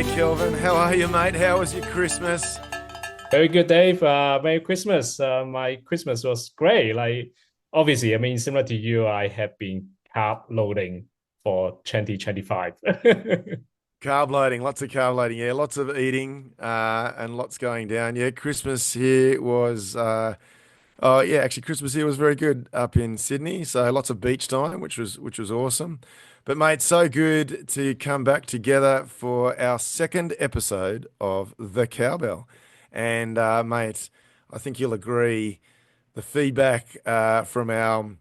G'day, Kelvin. How are you, mate? How was your Christmas? Very good, Dave. Merry Christmas. My Christmas was great. Like, obviously, I mean, similar to you, I have been carb loading for 2025. Carb loading, lots of carb loading. Yeah, lots of eating and lots going down. Yeah, Christmas here was, oh yeah, actually, Christmas here was very good up in Sydney. So lots of beach time, which was awesome. But mate, so good to come back together for our second episode of the Cowbell. And mate, I think you'll agree the feedback from our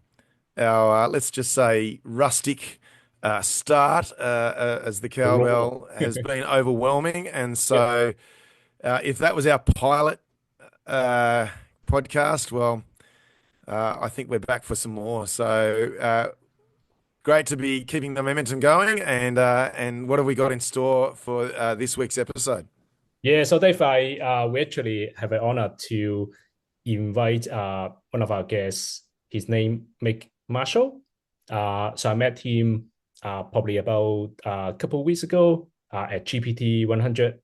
let's just say rustic start as the Raw. cowbell has been overwhelming, and Yep. so if that was our pilot uh, podcast, well, I think we're back for some more. So great to be keeping the momentum going, and what have we got in store for this week's episode? Yeah, so Dave, we actually have an honor to invite one of our guests. His name Mick Marshall. So I met him probably about a couple of weeks ago at GPT 100.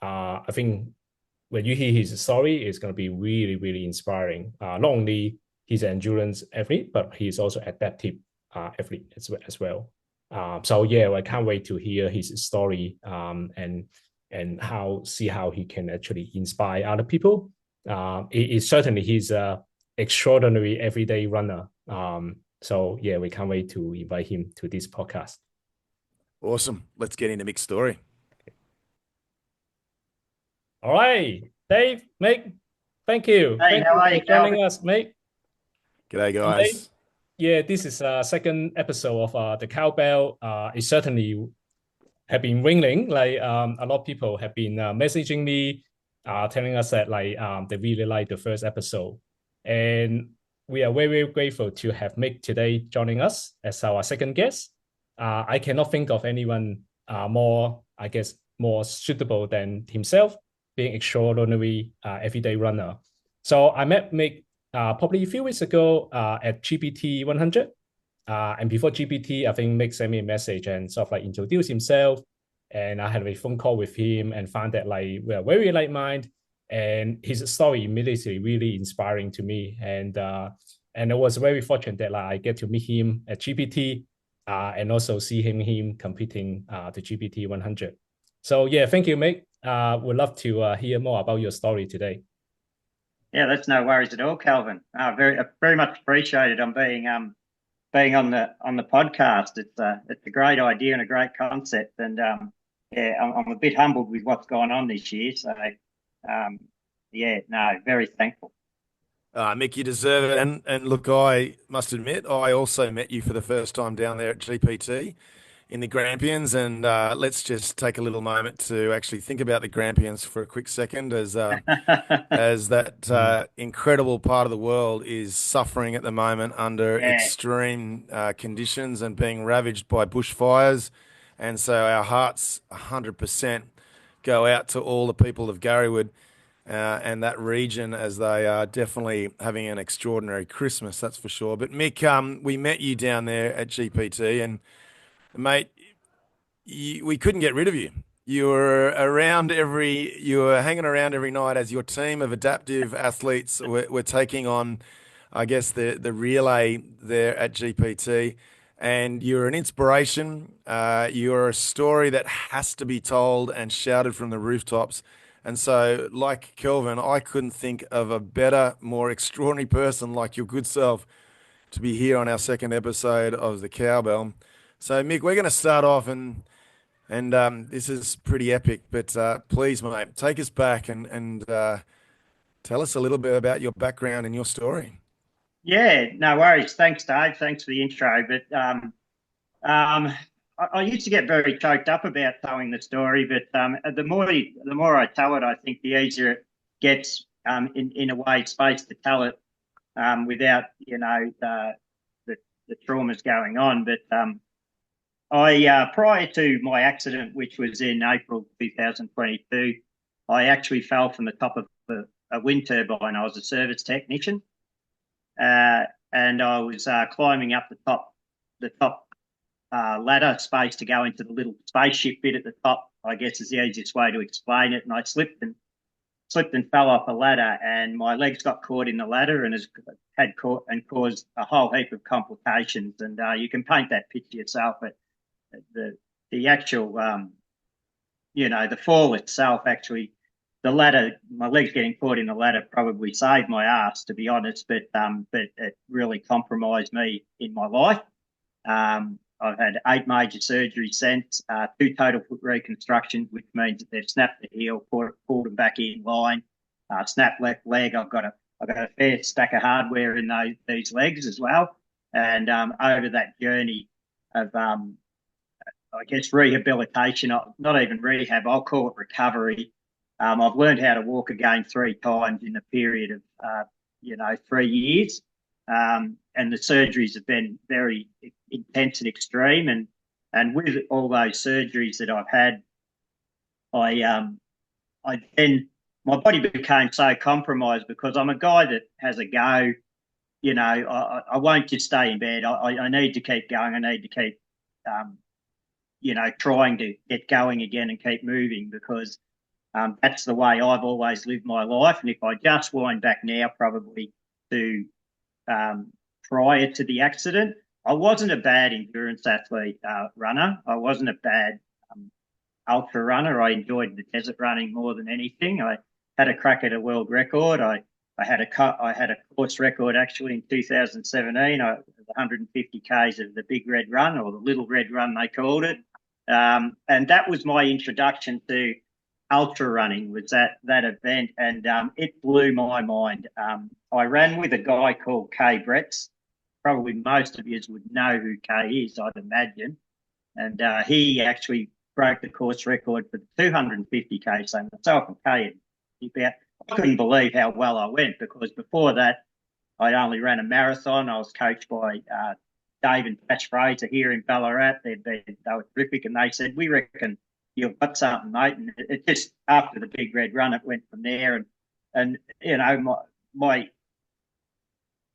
I think when you hear his story, it's going to be really, really inspiring. Not only he's an endurance athlete, but he's also adaptive athlete as well. So yeah, I can't wait to hear his story and how he can actually inspire other people. Certainly he's a extraordinary everyday runner. So yeah, we can't wait to invite him to this podcast. Awesome. Let's get into Mick's story. All right, Dave, Mick, thank you. Hey, Thank how you are for you, Calvin? joining us, Mick. G'day, And Dave, guys. yeah, this is a second episode of the Cowbell. It certainly have been ringing. Like a lot of people have been messaging me, telling us that they really like the first episode, and we are very, very grateful to have Mick today joining us as our second guest. I cannot think of anyone more, I guess, more suitable than himself, being extraordinary everyday runner. So I met Mick probably a few weeks ago at GPT 100. And before GPT, I think Mick sent me a message and sort of like introduced himself. And I had a phone call with him and found that like we're very like mind. And his story immediately really inspiring to me. And I was very fortunate that like I get to meet him at GPT and also see him competing the GPT 100. So yeah, thank you, Mick. Would love to hear more about your story today. Yeah, that's no worries at all, Calvin. Very much appreciated on being on the podcast. It's a great idea and a great concept, and yeah, I'm a bit humbled with what's gone on this year. So um, yeah, no, very thankful. Mick, you deserve it. And look, I must admit, I also met you for the first time down there at GPT in the Grampians. And let's just take a little moment to actually think about the Grampians for a quick second, as that Mm. incredible part of the world is suffering at the moment under Yeah, extreme conditions and being ravaged by bushfires. And so our hearts 100% go out to all the people of Garrywood and that region, as they are definitely having an extraordinary Christmas, that's for sure. But Mick, we met you down there at GPT, and mate, we couldn't get rid of you. You were hanging around every night as your team of adaptive athletes were taking on, I guess, the relay there at GPT. And you're an inspiration. You're a story that has to be told and shouted from the rooftops. And so, like Kelvin, I couldn't think of a better, more extraordinary person like your good self to be here on our second episode of the Cowbell. So, Mick, we're going to start off, and this is pretty epic. But please, mate, take us back and tell us a little bit about your background and your story. yeah, no worries. Thanks, Dave. Thanks for the intro. But um, I used to get very choked up about telling the story, but the more I tell it, I think the easier it gets. In a way, space to tell it without the the traumas going on. But I prior to my accident, which was in April 2022, I actually fell from the top of a wind turbine. I was a service technician, and I was climbing up the top ladder space to go into the little spaceship bit at the top, I guess is the easiest way to explain it. And I slipped and fell off a ladder, and my legs got caught in the ladder and had caught and caused a whole heap of complications. And you can paint that picture yourself. But the actual, the fall itself, actually, the ladder, my legs getting caught in the ladder probably saved my ass, to be honest. But it really compromised me in my life. I've had 8 major surgeries since, 2 total foot reconstructions, which means that they've snapped the heel, pulled them back in line, snapped left leg. I've got a fair stack of hardware in these legs as well. And over that journey of, I guess, rehabilitation, not even rehab, I'll call it recovery. I've learned how to walk again 3 times in a period of, 3 years. And the surgeries have been very intense and extreme. And with all those surgeries that I've had, my body became so compromised because I'm a guy that has a go. I won't just stay in bed. I need to keep going. I need to keep, trying to get going again and keep moving, because that's the way I've always lived my life. And if I just wind back now, probably to prior to the accident, I wasn't a bad endurance athlete runner. I wasn't a bad ultra runner. I enjoyed the desert running more than anything. I had a crack at a world record. I had a course record actually in 2017. I was 150 k's of the Big Red Run, or the Little Red Run they called it, and that was my introduction to ultra running, was that event, and it blew my mind. I ran with a guy called Kay Bretts. Probably most of you would know who Kay is, I'd imagine. And he actually broke the course record for 250k. So myself and Kay, I couldn't believe how well I went, because before that, I only ran a marathon. I was coached by Dave and Patch Fraser here in Ballarat. They were terrific, and they said, "We reckon you've got something, mate." And it just, after the Big Red Run, it went from there. And my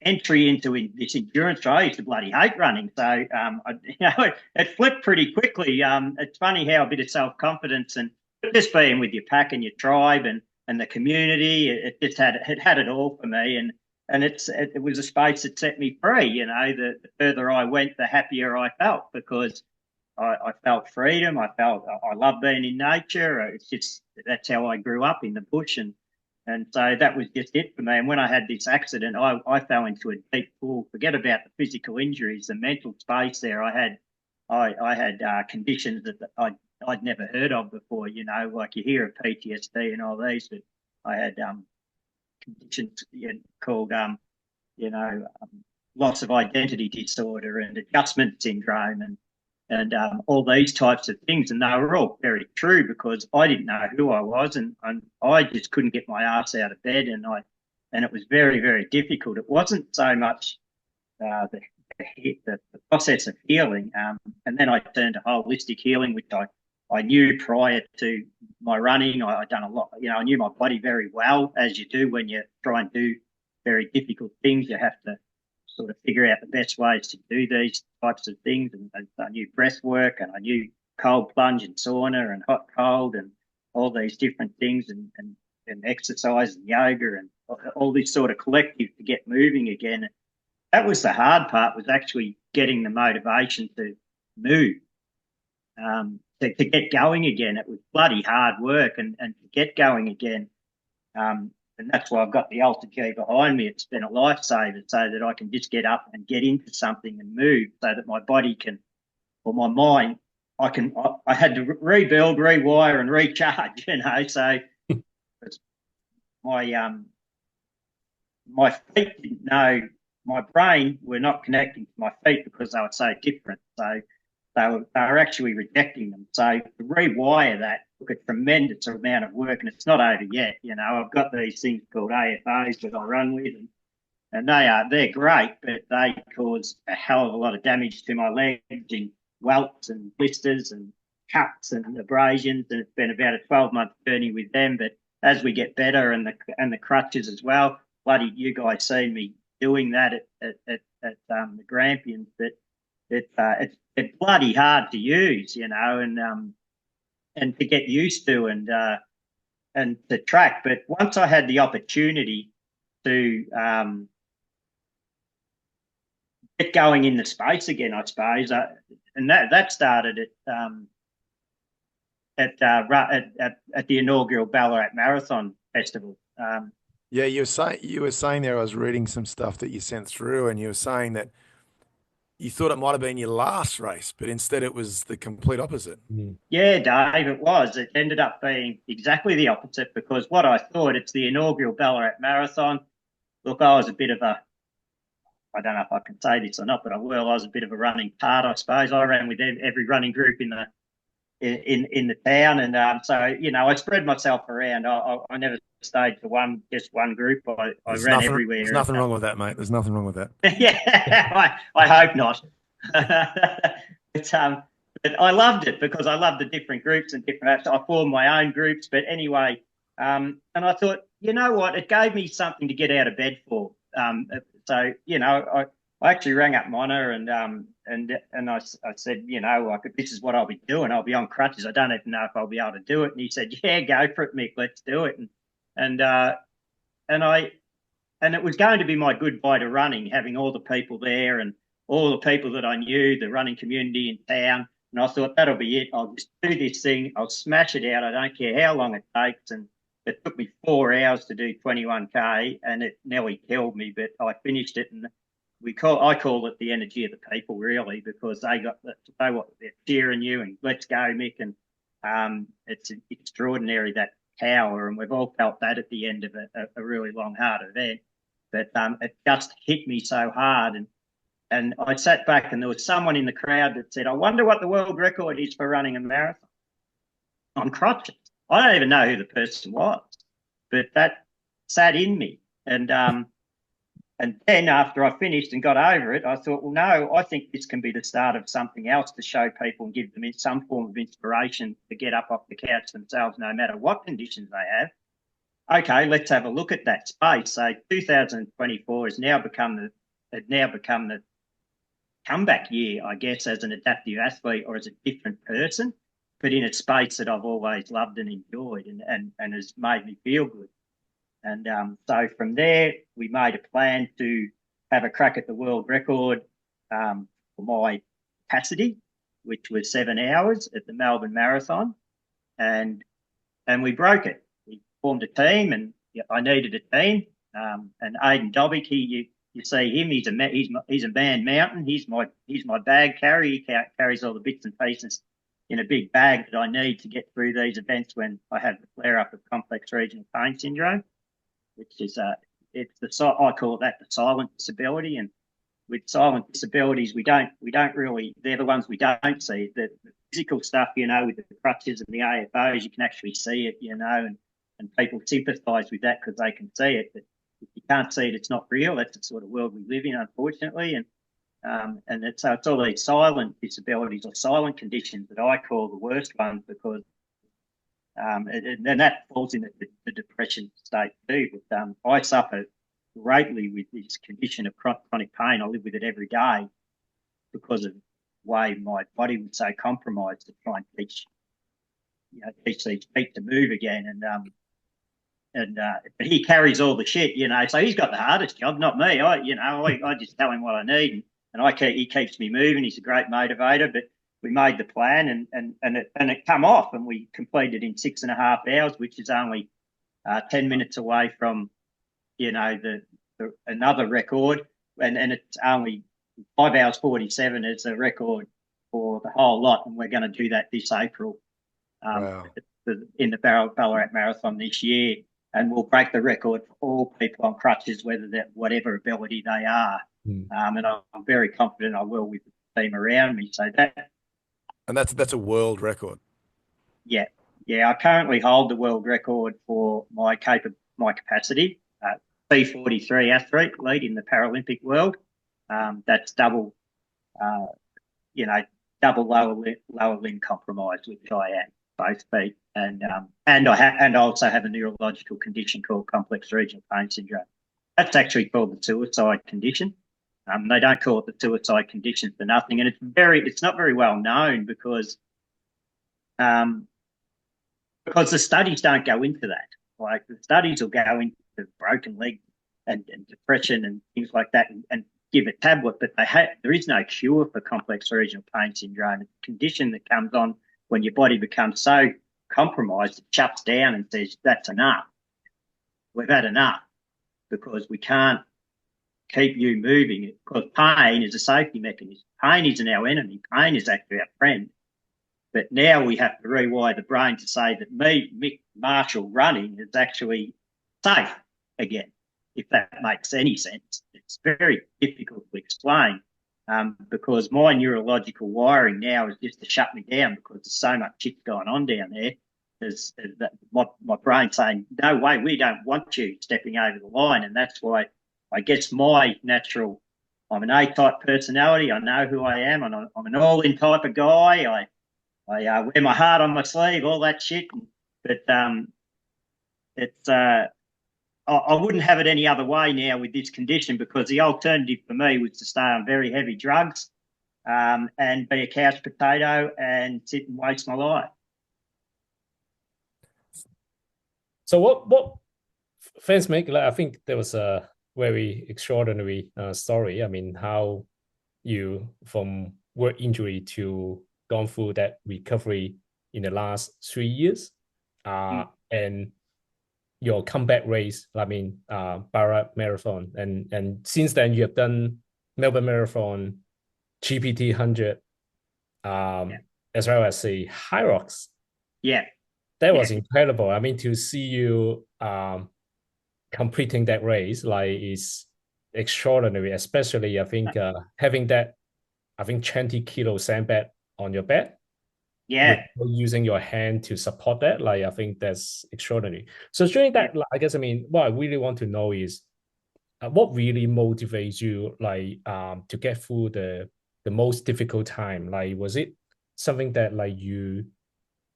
entry into this endurance, I used to bloody hate running. So, it flipped pretty quickly. It's funny how a bit of self-confidence and just being with your pack and your tribe and the community, it just had it all for me. And it was a space that set me free. The further I went, the happier I felt, because I felt freedom. I love being in nature. It's just, that's how I grew up, in the bush. And so that was just it for me. And when I had this accident, I fell into a deep pool. Forget about the physical injuries, the mental space there. I had conditions that I'd never heard of before. Like you hear of PTSD and all these, but I had conditions called loss of identity disorder and adjustment syndrome and all these types of things. And they were all very true, because I didn't know who I was, and I just couldn't get my ass out of bed, and it was very, very difficult. It wasn't so much the process of healing, and then I turned to holistic healing, which I knew prior to my running. I'd done a lot. I knew my body very well, as you do when you try and do very difficult things. You have to sort of figure out the best ways to do these types of things. And I knew breath work, and I knew cold plunge and sauna and hot cold and all these different things, and exercise and yoga and all this sort of collective to get moving again. That was the hard part, was actually getting the motivation to move, to get going again. It was bloody hard work, and to get going again. And that's why I've got the Ultra G behind me. It's been a lifesaver, so that I can just get up and get into something and move, so that my body can, or my mind, I had to rebuild, rewire, and recharge. So my feet didn't know. My brain were not connecting to my feet because they were so different. So they were actually rejecting them. So to rewire that took a tremendous amount of work, and it's not over yet. I've got these things called AFOs that I run with, and they're great, but they cause a hell of a lot of damage to my legs, in welts and blisters and cuts and abrasions. And it's been about a 12-month journey with them. But as we get better, and the crutches as well, bloody, you guys seen me doing that at the Grampians, that it's bloody hard to use, and to get used to and to track. But once I had the opportunity to get going in the space again, I suppose, and that started at the inaugural Ballarat Marathon Festival. Yeah, you were saying there. I was reading some stuff that you sent through, and you were saying that you thought it might have been your last race, but instead it was the complete opposite. Yeah, Dave, it was. It ended up being exactly the opposite, because what I thought, it's the inaugural Ballarat Marathon. Look, I was a bit of a, I don't know if I can say this or not, but I will. I was a bit of a running tart, I suppose. I ran with every running group in the town, and so I spread myself around. I never stayed to just one group. I ran everywhere. There's nothing wrong with that, mate. There's nothing wrong with that. Yeah, I hope not. But I loved it because I loved the different groups and different. I formed my own groups, but anyway, and I thought, you know what, it gave me something to get out of bed for. So I actually rang up Mona and I said, this is what I'll be doing. I'll be on crutches. I don't even know if I'll be able to do it. And he said, yeah, go for it, Mick. Let's do it. And it was going to be my goodbye to running, having all the people there and all the people that I knew, the running community in town. And I thought, that'll be it. I'll just do this thing. I'll smash it out. I don't care how long it takes. And it took me 4 hours to do 21K, and it nearly killed me, but I finished it. And I call it the energy of the people, really, because they're cheering you and let's go, Mick. And it's extraordinary, that power. And we've all felt that at the end of a really long, hard event. But it just hit me so hard. And I sat back, and there was someone in the crowd that said, I wonder what the world record is for running a marathon on crutches. I don't even know who the person was, but that sat in me. And then after I finished and got over it, I thought, well, no, I think this can be the start of something else to show people and give them some form of inspiration to get up off the couch themselves, no matter what conditions they have. Okay, let's have a look at that space. So 2024 has now become the comeback year, I guess, as an adaptive athlete or as a different person, but in a space that I've always loved and enjoyed and has made me feel good. And so from there, we made a plan to have a crack at the world record for my capacity, which was 7 hours at the Melbourne Marathon. And we broke it. We formed a team, and I needed a team. And Aidan Dobbick, you see him, he's a man mountain. He's my bag carrier. He carries all the bits and pieces in a big bag that I need to get through these events when I have the flare up of complex regional pain syndrome, which is I call that the silent disability. And with silent disabilities, we don't really, they're the ones we don't see. The physical stuff, with the crutches and the AFOs, you can actually see it, and people sympathise with that because they can see it. But if you can't see it, it's not real. That's the sort of world we live in, unfortunately. And it's all these silent disabilities or silent conditions that I call the worst ones, because and that falls into the depression state too. But I suffer greatly with this condition of chronic pain. I live with it every day because of the way my body was so compromised to try and teach these feet to move again. But he carries all the shit, so he's got the hardest job, not me. I just tell him what I need, and he keeps me moving. He's a great motivator. But we made the plan, and it come off, and we completed in 6.5 hours, which is only 10 minutes away from another record, and it's only 5 hours 47 is the record for the whole lot, and we're going to do that this April in the Ballarat Marathon this year. And we'll break the record for all people on crutches, whatever ability they are. And I'm very confident I will with the team around me. So that's a world record. Yeah. I currently hold the world record for my capacity. P43 athlete, lead in the Paralympic world. That's double lower limb compromise, which I am, both feet, and I also have a neurological condition called complex regional pain syndrome. That's actually called the suicide condition, They don't call it the suicide condition for nothing, and it's not very well known because the studies don't go into that. Like the studies will go into broken legs and depression and things like that, and give a tablet, but there is no cure for complex regional pain syndrome. It's a condition that comes on when your body becomes so compromised, it shuts down and says, that's enough. We've had enough because we can't keep you moving. Because pain is a safety mechanism. Pain isn't our enemy. Pain is actually our friend. But now we have to rewire the brain to say that Mick Marshall, running is actually safe again, if that makes any sense. It's very difficult to explain because my neurological wiring now is just to shut me down because there's so much shit going on down there. There's my brain saying, no way, we don't want you stepping over the line. And that's why I guess my natural, I'm an A-type personality. I know who I am. I'm an all-in type of guy. I wear my heart on my sleeve, all that shit. But I wouldn't have it any other way now with this condition because the alternative for me was to stay on very heavy drugs and be a couch potato and sit and waste my life. So what thanks, Mick. I think there was a very extraordinary story. I mean, how you from work injury to gone through that recovery in the last 3 years, and your comeback race. I mean, Ballarat Marathon, and since then you have done Melbourne Marathon, GPT 100, as well as the Hyrox. Yeah. That was incredible. I mean, to see you completing that race, like, is extraordinary, especially I think having that, I think 20 kilo sandbag on your back. Yeah. Using your hand to support that, like, I think that's extraordinary. So during that, I guess, I mean, what I really want to know is what really motivates you, like, to get through the most difficult time? Like, was it something that, like, you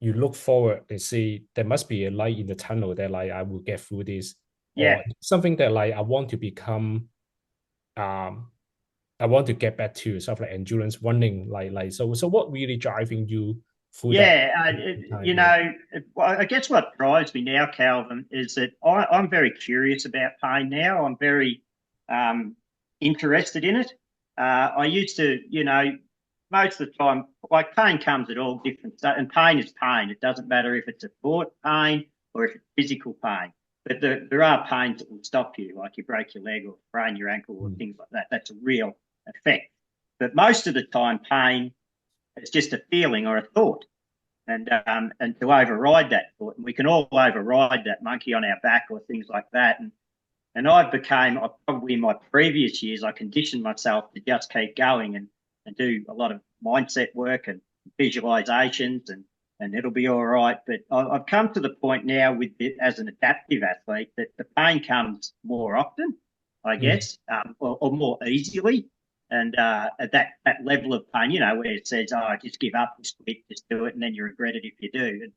look forward and see there must be a light in the tunnel that, like, I will get through this? Yeah. Or something that, like, I want to become, I want to get back to sort of like endurance running, so what really driving you through that? You know, I guess what drives me now, Calvin, is that I'm very curious about pain now. I'm very interested in it. I used to, you know, most of the time, like, pain comes at all different stuff, and pain is pain. It doesn't matter if it's a thought pain or if it's physical pain. But there are pains that will stop you, like you break your leg or sprain your ankle or things like that. That's a real effect. But most of the time, pain is just a feeling or a thought. And to override that thought, and we can all override that monkey on our back or things like that. And probably in my previous years, I conditioned myself to just keep going and do a lot of mindset work and visualizations, and it'll be all right. But I've come to the point now with it as an adaptive athlete that the pain comes more often, I guess, or more easily. And at that level of pain, you know, where it says, oh, just give up, just quit, just do it, and then you regret it if you do.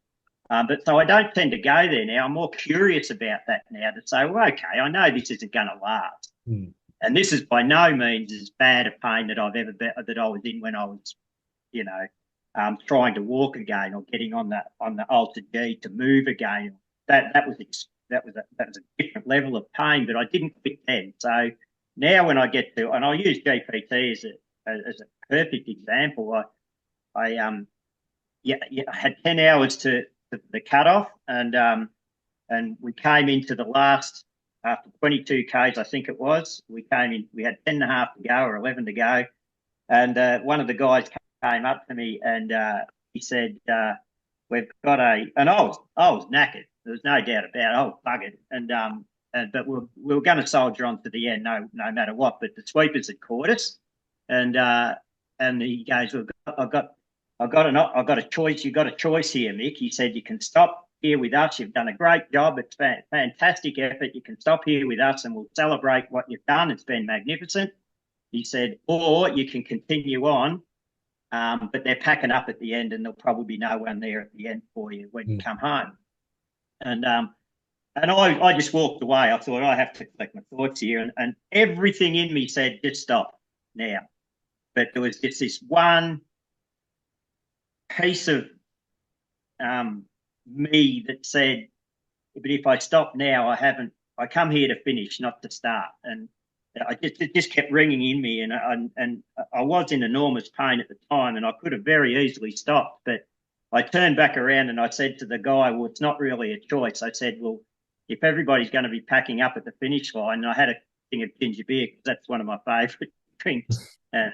But so I don't tend to go there now. I'm more curious about that now to say, well, okay, I know this isn't going to last. And this is by no means as bad a pain that I've ever been, that I was in when I was, you know, trying to walk again or getting on the Alter G to move again. That was a different level of pain, but I didn't quit then. So now when I get to, and I'll use GPT as a perfect example. I had 10 hours to the cutoff, and we came into the last, after 22 Ks, I think it was, we came in, we had 10 and a half to go or 11 to go. And one of the guys came up to me and he said, we've got and I was knackered. There was no doubt about it. Oh, bug it. But we were going to soldier on to the end, no matter what. But the sweepers had caught us, and he goes, I've got a choice. You've got a choice here, Mick. He said, you can stop here with us. You've done a great job. It's fantastic effort. You can stop here with us and we'll celebrate what you've done. It's been magnificent. He said, or you can continue on, but they're packing up at the end and there'll probably be no one there at the end for you when you come home. And I just walked away. I thought, I have to collect my thoughts here. And everything in me said, just stop. now. But there was just this one piece of me that said, but if I stop now, I come here to finish, not to start. And it just kept ringing in me, and I was in enormous pain at the time, and I could have very easily stopped, but I turned back around and I said to the guy, well, it's not really a choice. I said, well, if everybody's going to be packing up at the finish line, and I had a thing of ginger beer because that's one of my favourite drinks, and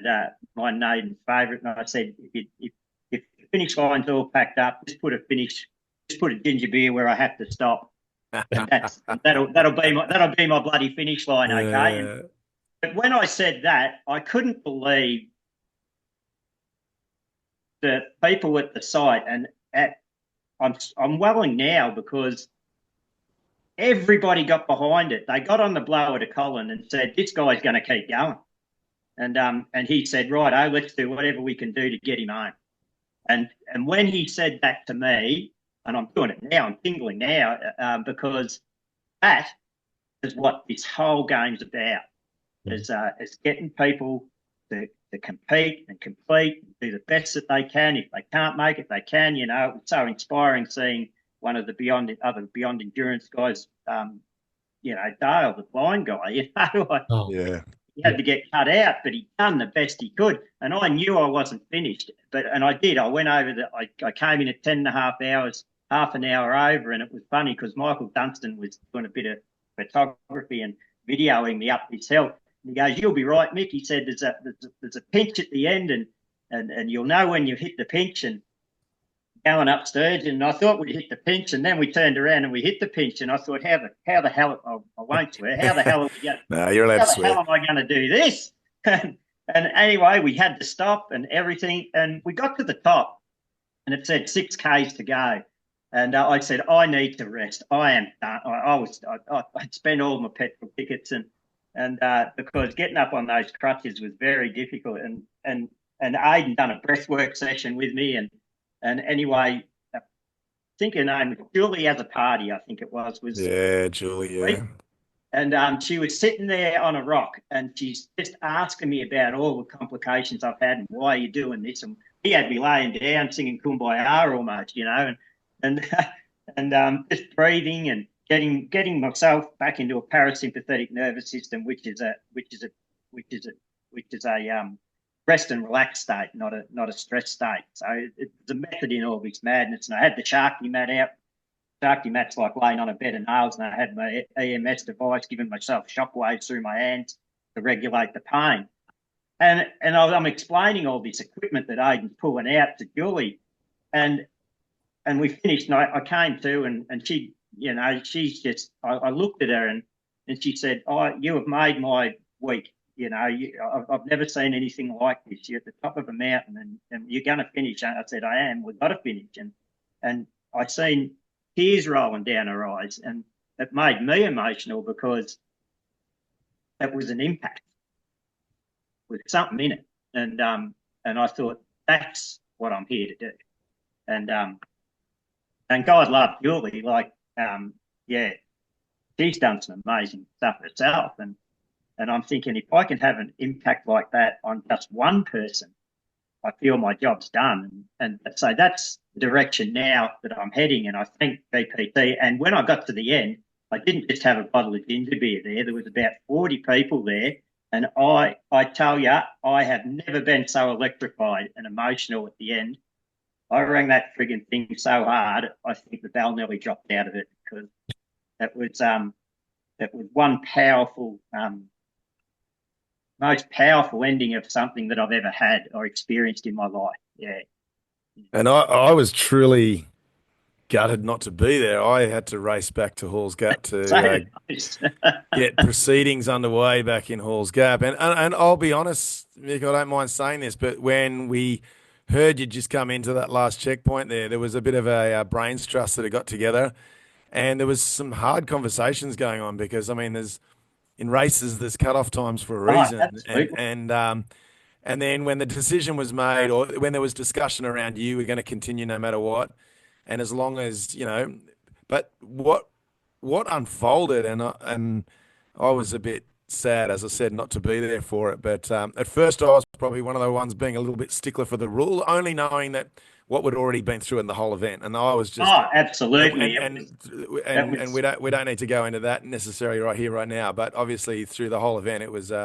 my Nathan's favourite, and I said, if the finish line's all packed up, just put a ginger beer where I have to stop. That'll be my bloody finish line, okay? But when I said that, I couldn't believe the people at the site, and I'm welling now because everybody got behind it. They got on the blower to Colin and said, "This guy's going to keep going," and he said, "Right, let's do whatever we can do to get him home." And when he said that to me, and I'm doing it now, I'm tingling now because that is what this whole game's about, is getting people to compete and complete, and do the best that they can. If they can't make it, they can. You know, it was so inspiring seeing one of the other beyond endurance guys, you know, Dale, the blind guy, you know, he had to get cut out, but he done the best he could. And I knew I wasn't finished, and I did. I went over I came in at 10.5 hours, half an hour over, and it was funny because Michael Dunstan was doing a bit of photography and videoing me up this hill. And he goes, "You'll be right, Mick." He said, there's a pinch at the end, and you'll know when you hit the pinch. And going up Sturgeon, and I thought we'd hit the pinch, and then we turned around and we hit the pinch, and I thought, how the hell, I won't swear, how the hell are we going? No, you're allowed to swear. How the hell am I going to do this? And anyway, we had to stop and everything, and we got to the top, and it said 6 Ks to go, and I said, I need to rest. I am done. I'd spent all my petrol tickets, and because getting up on those crutches was very difficult, and Aidan done a breathwork session with me, and anyway, I think her name was Julie as a party, I think it was. Yeah, Julie, yeah. And she was sitting there on a rock, and she's just asking me about all the complications I've had and why are you doing this. And he had me laying down singing Kumbaya almost, you know, and just breathing and getting myself back into a parasympathetic nervous system, which is a rest and relax state, not a stress state. So it's a method in all this madness. And I had the Sharky mat out. Sharky mat's like laying on a bed of nails, and I had my EMS device giving myself shockwaves through my hands to regulate the pain. And I'm explaining all this equipment that Aidan's pulling out to Julie, and we finished. And I came to, and she, you know, she's just. I looked at her and she said, "Oh, you have made my week. You know, I've never seen anything like this. You're at the top of a mountain, and you're going to finish." I said, "I am. We've got to finish." And I seen tears rolling down her eyes, and it made me emotional because it was an impact with something in it, and I thought that's what I'm here to do, and God love Julie, like yeah, she's done some amazing stuff herself, and I'm thinking if I can have an impact like that on just one person, I feel my job's done. And so that's the direction now that I'm heading. And I thank GPT. And when I got to the end, I didn't just have a bottle of ginger beer there. There was about 40 people there. And I tell you, I have never been so electrified and emotional at the end. I rang that frigging thing so hard, I think the bell nearly dropped out of it, because that was one powerful most powerful ending of something that I've ever had or experienced in my life. Yeah. And I was truly gutted not to be there. I had to race back to Halls Gap to get proceedings underway back in Halls Gap. And I'll be honest, Mick, I don't mind saying this, but when we heard you'd just come into that last checkpoint there was a bit of a brains trust that had got together, and there was some hard conversations going on because, I mean, in races, there's cut-off times for a reason. And then when the decision was made, or when there was discussion around you were going to continue no matter what, and as long as, you know, but what unfolded, and I was a bit sad, as I said, not to be there for it. But at first, I was probably one of the ones being a little bit stickler for the rule, only knowing that what we'd already been through in the whole event, and I was just Oh, absolutely. and we don't need to go into that necessarily right here right now. But obviously, through the whole event, it was we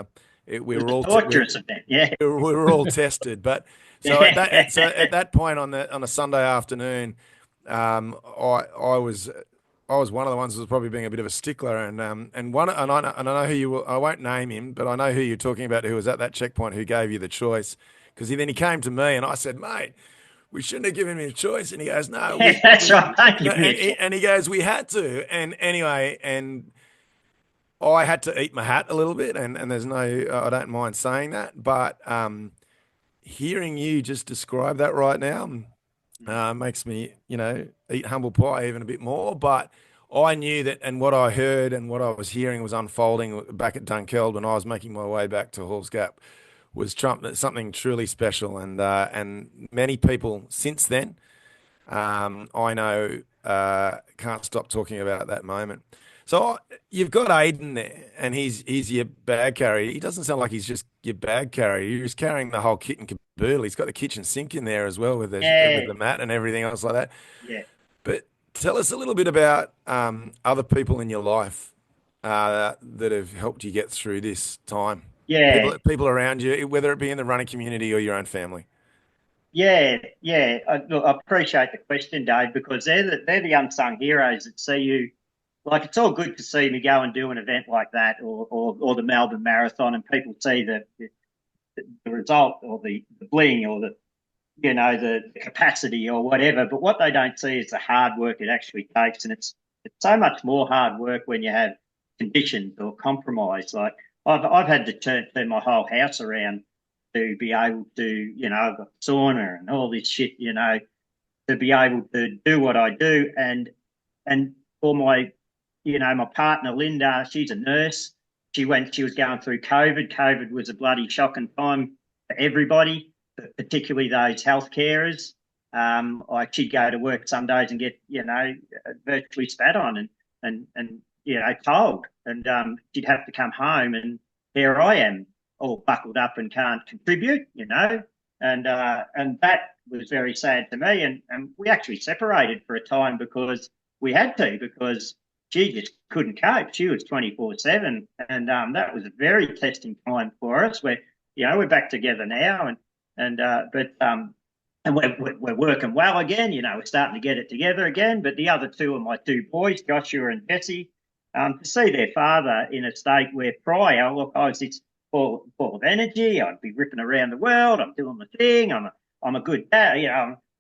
It was were a all torturous event. Yeah. we were all tested. But at that point on a Sunday afternoon, I was one of the ones that was probably being a bit of a stickler, and I know who you will. I won't name him, but I know who you're talking about, who was at that checkpoint, who gave you the choice, because he came to me and I said, mate, we shouldn't have given him a choice, and he goes, no, Yeah, that's right. Thank you, no, Mick. and he goes, we had to, and anyway, and I had to eat my hat a little bit, and there's no, I don't mind saying that, but hearing you just describe that right now makes me, eat humble pie even a bit more. But I knew that, and what I heard and what I was hearing was unfolding back at Dunkeld when I was making my way back to Halls Gap was something truly special, and many people since then, I know, can't stop talking about that moment. So you've got Aiden there, and he's your bag carrier. He doesn't sound like he's just your bag carrier. He's carrying the whole kit and caboodle. He's got the kitchen sink in there as well with Yeah, the mat and everything else like that. yeah, But tell us a little bit about other people in your life that have helped you get through this time. yeah, People around you, whether it be in the running community or your own family. yeah, yeah. Look, I appreciate the question, Dave, because they're the unsung heroes that see you. Like, it's all good to see me go and do an event like that, or the Melbourne Marathon, and people see the result, or the bling, or the capacity or whatever. But what they don't see is the hard work it actually takes, and it's so much more hard work when you have conditions or compromise. Like, I've had to turn my whole house around to be able to, I've got sauna and all this shit, to be able to do what I do. And for my partner Linda, she's a nurse. She was going through COVID. COVID was a bloody shocking time for everybody, but particularly those health carers. Like, she'd go to work some days and get, virtually spat on and told. And she'd have to come home, and here I am, all buckled up and can't contribute, and that was very sad to me. And we actually separated for a time because we had to, because she just couldn't cope. She was 24/7, and that was a very testing time for us. We're back together now, and we're working well again. We're starting to get it together again. But the other two are my two boys, Joshua and Jesse. To see their father in a state where prior, look, I was this full of energy. I'd be ripping around the world. I'm doing the thing. I'm a good dad.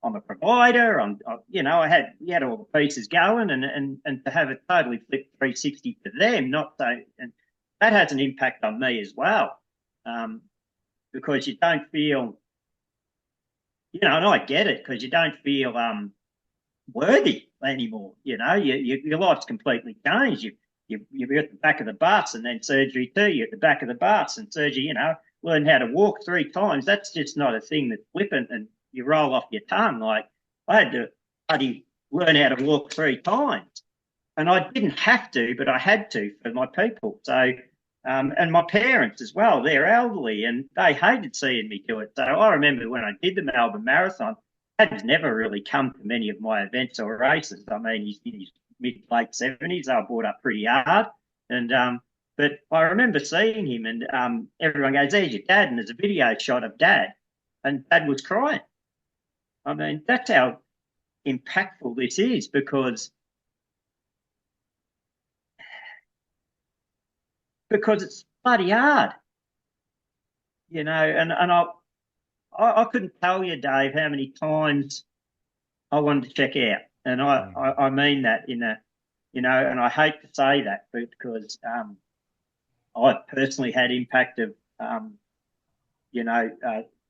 I'm a provider. We had all the pieces going, and to have it totally flip 360 for them, not so, and that has an impact on me as well, because you don't feel, and I get it, because you don't feel worthy anymore. Your life's completely changed. You're at the back of the bus, and then surgery too. You're at the back of the bus and surgery. Learn how to walk 3 times. That's just not a thing that's flippant and you roll off your tongue. Like, I had to bloody learn how to walk 3 times, and I didn't have to, but I had to for my people. So, and my parents as well. They're elderly, and they hated seeing me do it. So I remember when I did the Melbourne Marathon, Dad has never really come to many of my events or races. I mean, he's in his mid-late 70s. They were brought up pretty hard. And but I remember seeing him, and everyone goes, there's your dad, and there's a video shot of Dad, and Dad was crying. I mean, that's how impactful this is, because it's bloody hard, and I couldn't tell you, Dave, how many times I wanted to check out. And I mean that and I hate to say that, because I personally had impact of,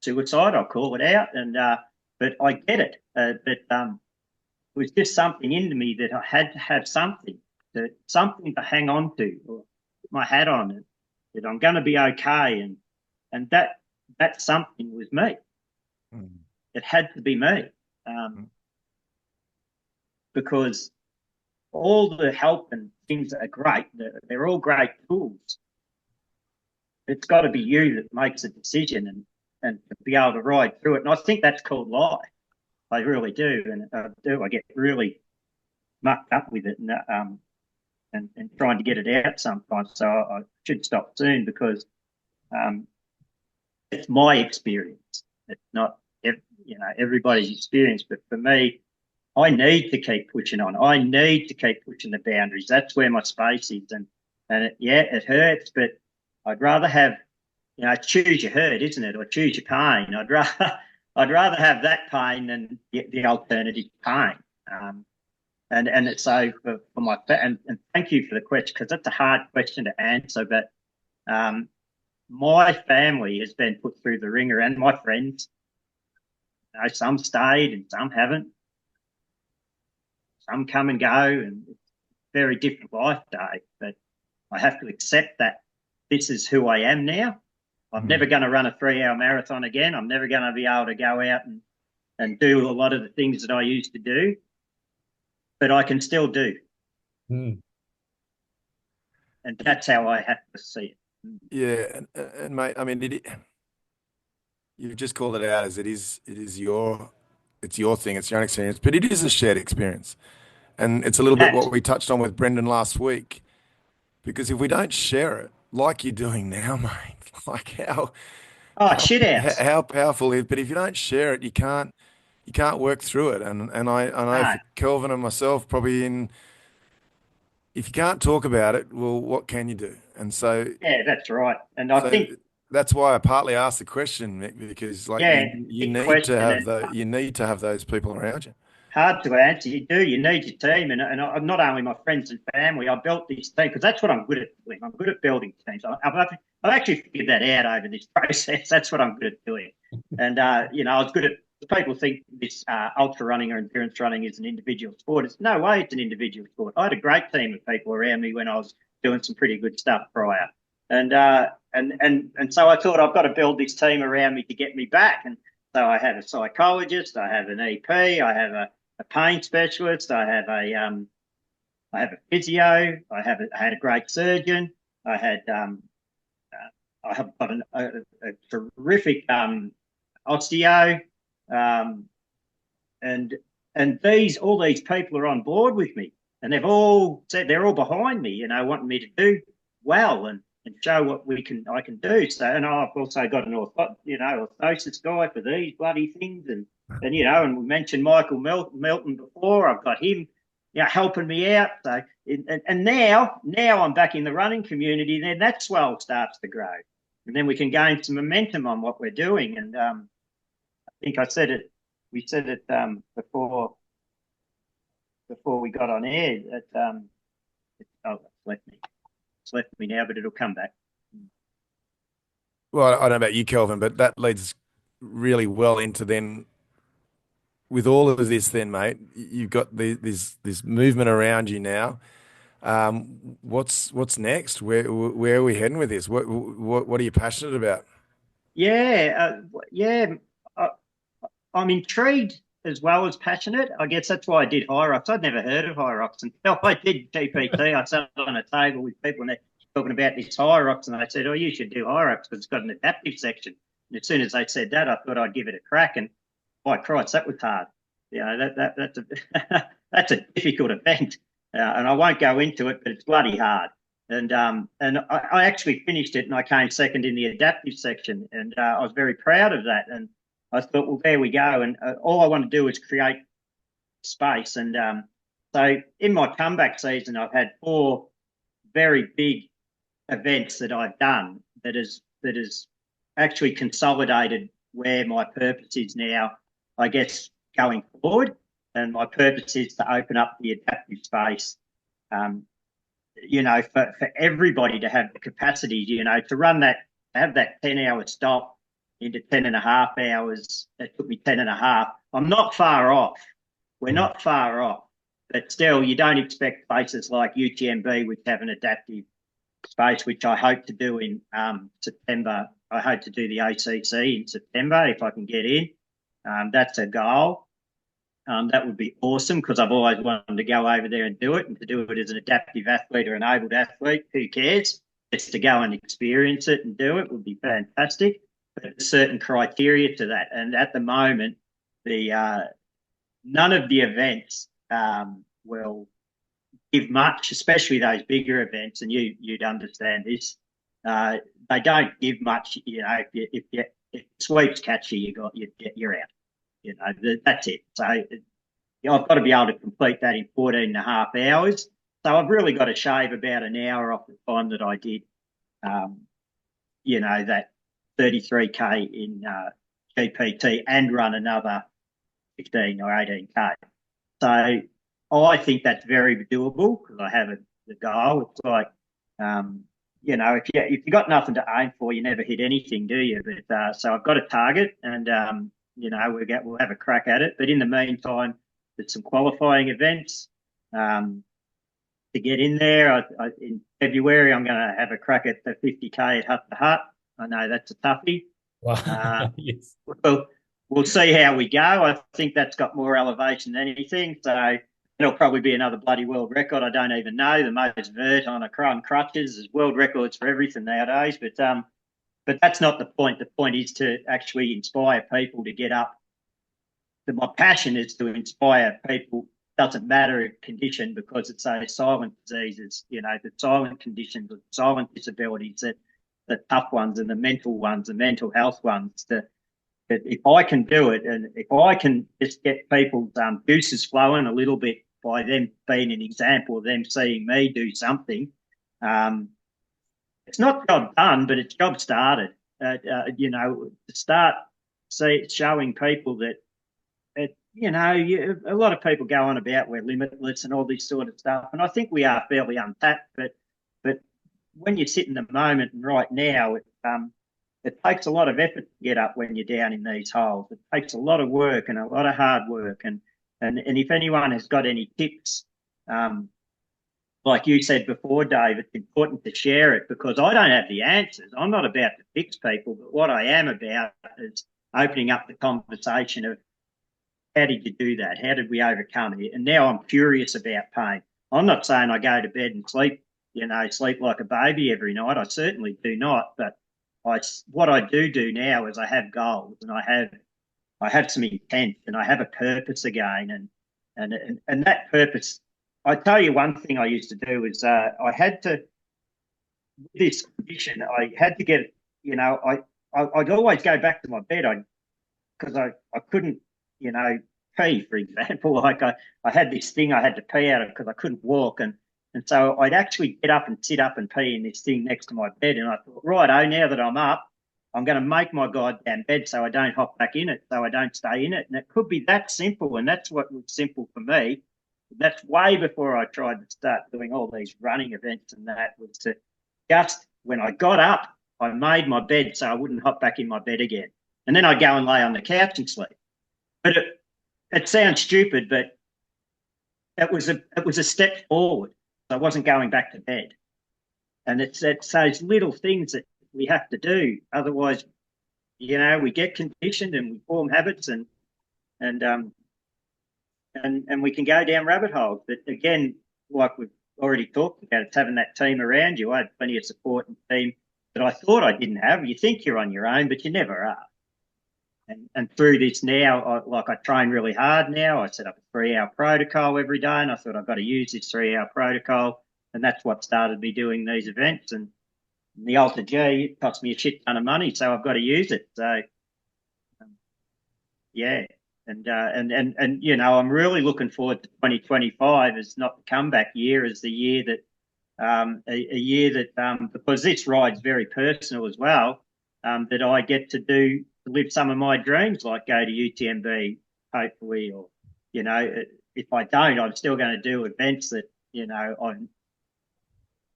suicide, I'll call it out. And, but I get it. But it was just something into me that I had to have something to hang on to, or put my hat on it, that I'm going to be okay. And that something was me. Mm. It had to be me. Because all the help and things that are great, they're all great tools. it's got to be you that makes the decision and to be able to ride through it. And I think that's called life. I really do, and I get really mucked up with it, and trying to get it out sometimes. So I should stop soon because it's my experience. It's not everybody's experience, but for me, I need to keep pushing on. I need to keep pushing the boundaries. That's where my space is, and it hurts, but I'd rather have choose your hurt, isn't it, or choose your pain. I'd rather have that pain than the alternative pain. And so for my and thank you for the question, because that's a hard question to answer. But my family has been put through the ringer, and my friends. Some stayed and some haven't. Some come and go, and it's a very different life, Dave. But I have to accept that this is who I am now. I'm never going to run a 3-hour marathon again. I'm never going to be able to go out and do a lot of the things that I used to do, but I can still do. Mm. And that's how I have to see it. Yeah, and mate, I mean, you've just called it out as it's your thing, it's your own experience, but it is a shared experience. And it's a little bit what we touched on with Brendan last week, because if we don't share it, like you're doing now, mate, like Shit outs. how powerful it is. But if you don't share it, you can't work through it. And I know for Kelvin and myself, probably if you can't talk about it, well, what can you do? And so yeah, that's right. And I think that's why I partly asked the question, Mick, because you need to have those people around you. Hard to answer. You do. You need your team, and not only my friends and family. I built this team because that's what I'm good at doing. I'm good at building teams. I've actually figured that out over this process. That's what I'm good at doing. And I was good at. People think this ultra running or endurance running is an individual sport. It's no way. It's an individual sport. I had a great team of people around me when I was doing some pretty good stuff prior, and so I thought I've got to build this team around me to get me back. And so I have a psychologist. I have an EP. I have a pain specialist. I have a physio. I had a great surgeon. I have got a terrific osteo, and all these people are on board with me, and they've all said they're all behind me, wanting me to do well and show what I can do. So, and I've also got an orthosis guy for these bloody things, and we mentioned Michael Melton before. I've got him, helping me out. So, and now I'm back in the running community. Then that swell starts to grow, and then we can gain some momentum on what we're doing. And I think I said it. We said it before we got on air. That it's left me now, but it'll come back. Well, I don't know about you, Kelvin, but that leads really well into then. With all of this, then, mate, you've got this movement around you now. What's next? Where are we heading with this? What are you passionate about? I'm intrigued as well as passionate. I guess that's why I did Hyrox. I'd never heard of Hyrox until I did GPT. I sat on a table with people and they're talking about this Hyrox, and they said, "Oh, you should do Hyrox because it's got an adaptive section." And as soon as they said that, I thought I'd give it a crack. And by Christ, that was hard. That's a difficult event, and I won't go into it, but it's bloody hard. And I actually finished it, and I came second in the adaptive section, and I was very proud of that. And I thought, well, there we go. And all I want to do is create space. And so in my comeback season, I've had 4 very big events that I've done that has actually consolidated where my purpose is now, I guess, going forward. And my purpose is to open up the adaptive space, for everybody to have the capacity, to run that, have that 10-hour stop into 10 and a half hours. It took me 10 and a half. I'm not far off. We're not far off. But still, you don't expect places like UTMB, which have an adaptive space, which I hope to do in September. I hope to do the ACC in September if I can get in. That's a goal. That would be awesome because I've always wanted to go over there and do it, and to do it as an adaptive athlete or an abled athlete. Who cares? just to go and experience it and do it would be fantastic. But there's certain criteria to that, and at the moment, the none of the events will give much, especially those bigger events, and you'd understand this. They don't give much. If sweeps catch you, you're out. That's it. So I've got to be able to complete that in 14 and a half hours. So I've really got to shave about an hour off the time that I did, that 33K in GPT and run another 15 or 18K. So I think that's very doable because I have the goal. It's like, if you got nothing to aim for, you never hit anything, do you? But so I've got a target, and we'll have a crack at it. But in the meantime, there's some qualifying events to get in there. In February, I'm going to have a crack at the 50K at Hut to Hut. I know that's a toughie. Wow. Yes. We'll see how we go. I think that's got more elevation than anything. So it'll probably be another bloody world record. I don't even know. The most vert on crutches is world records for everything nowadays. But that's not the point. The point is to actually inspire people to get up. My passion is to inspire people. Doesn't matter condition, because it's those silent diseases, the silent conditions, the silent disabilities, that the tough ones and the mental ones, the mental health ones. That if I can do it, and if I can just get people's juices flowing a little bit by them being an example of them seeing me do something, it's not job done, but it's job started. To start showing people that, a lot of people go on about we're limitless and all this sort of stuff, and I think we are fairly untapped. But when you sit in the moment and right now, it takes a lot of effort to get up when you're down in these holes. It takes a lot of work and a lot of hard work. And if anyone has got any tips, like you said before, Dave, it's important to share it, because I don't have the answers. I'm not about to fix people, but what I am about is opening up the conversation of, how did you do that? How did we overcome it? And now I'm curious about pain. I'm not saying I go to bed and sleep like a baby every night. I certainly do not. But what I do now is I have goals, and I have some intent, and I have a purpose again. And that purpose, I tell you, one thing I used to do is I had to, with this condition, I had to get, I'd always go back to my bed because I couldn't, pee, for example. Like I had this thing I had to pee out of because I couldn't walk. And so I'd actually get up and sit up and pee in this thing next to my bed. And I thought, righto, now that I'm up, I'm going to make my goddamn bed so I don't hop back in it, so I don't stay in it. And it could be that simple, and that's what was simple for me. That's way before I tried to start doing all these running events, and that was to just, when I got up, I made my bed so I wouldn't hop back in my bed again. And then I'd go and lay on the couch and sleep. But it sounds stupid, but it was a step forward. I wasn't going back to bed. And it's those little things that we have to do. Otherwise, we get conditioned and we form habits, and we can go down rabbit holes. But again, like we've already talked about, it's having that team around you. I had plenty of support and team that I thought I didn't have. You think you're on your own, but you never are. And through this now, I train really hard now. I set up a 3-hour protocol every day, and I thought I've got to use this 3-hour protocol, and that's what started me doing these events. And the Alta G, it cost me a shit ton of money, so I've got to use it. So, yeah. And I'm really looking forward to 2025 as not the comeback year, as the year that a year that because this ride's very personal as well, that I get to live some of my dreams, like go to UTMB, hopefully, or if I don't, I'm still going to do events that